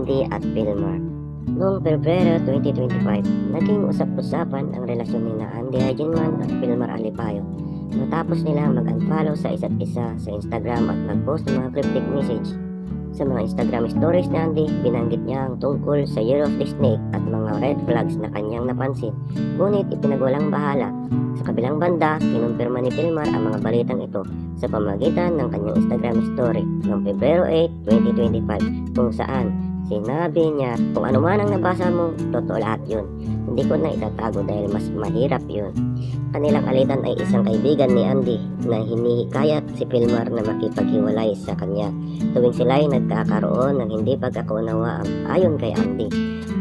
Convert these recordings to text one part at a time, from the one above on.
Andy at Pilmar. Noong Pebrero 2025, naging usap-usapan ang relasyon ni Andy Hagenman at Pilmar Alipayo matapos nila mag-unfollow sa isa't isa sa Instagram at nag-post ng mga cryptic message. Sa mga Instagram stories ni Andy, binanggit niya ang tungkol sa Year of the Snake at mga red flags na kanyang napansin, ngunit ipinagwalang bahala. Sa kabilang banda, kinumpirma ni Pilmar ang mga balitang ito sa pamamagitan ng kanyang Instagram story noong Pebrero 8, 2025 kung saan sinabi niya, kung ano man ang nabasa mo, totoo lahat yun. Hindi ko na itatago dahil mas mahirap yun. Kanilang alitan ay isang kaibigan ni Andy na hinihikayat si Pilmar na makipaghiwalay sa kanya tuwing sila ay nagkakaroon ng hindi pagkakaunawaan ayon kay Andy.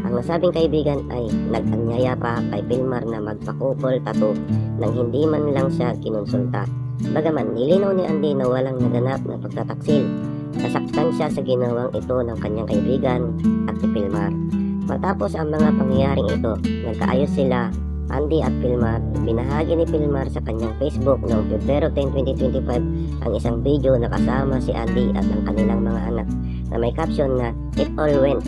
Ang nasabing kaibigan ay nag-anyaya pa kay Pilmar na magpakupol tattoo nang hindi man lang siya kinonsulta. Bagaman nilinaw ni Andy na walang naganap na pagtataksil, nasaktan siya sa ginawang ito ng kanyang kaibigan at si Pilmar. Matapos ang mga pangyayaring ito, nagkaayos sila, Andy at Pilmar. Binahagi ni Pilmar sa kanyang Facebook noong Pebrero 10, 2025 ang isang video na kasama si Andy at ang kanilang mga anak na may caption na "It all went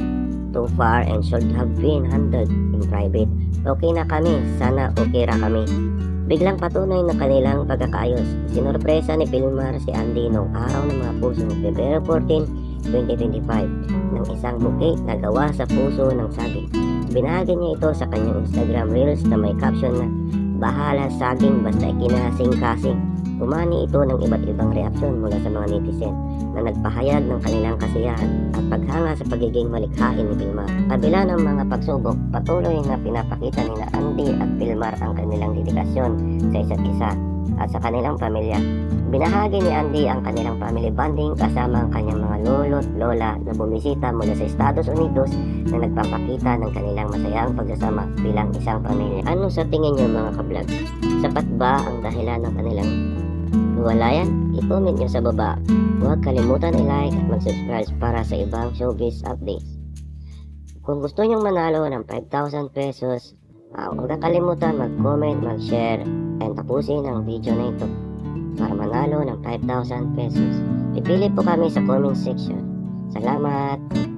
too far and should have been handled in private. Okay na kami, sana okay ra kami." Biglang patunay na kanilang pagkakaayos. Sinurpresa ni Pilmar si Andy noong araw ng mga puso noong Pebrero 14, 2025 ng isang bouquet na gawa sa puso ng saging. Binahagi niya ito sa kanyang Instagram Reels na may caption na "Bahala saging basta ikinasing-kasing." Umani ito ng iba't ibang reaksyon mula sa mga netizen na nagpahayag ng kanilang kasiyahan at paghanga sa pagiging malikhain ni Pilmar. Kabila ng mga pagsubok, patuloy na pinapakita ni Andy at Pilmar ang kanilang dedikasyon sa isa't isa at sa kanilang pamilya. Binahagi ni Andy ang kanilang family bonding kasama ang kanyang mga lolo't lola na bumisita mula sa Estados Unidos na nagpapakita ng kanilang masayang pagsasama bilang isang pamilya. Ano sa tingin niyo mga kablog? Sapat ba ang dahilan ng kanilang hiwalayan? I-comment nyo sa baba. Huwag kalimutan i-like at mag-subscribe para sa ibang showbiz updates. Kung gusto nyong manalo ng 5,000 pesos, huwag kakalimutan mag-comment, mag-share, and tapusin ang video na ito para manalo ng 5,000 pesos. Pipili po kami sa comment section. Salamat!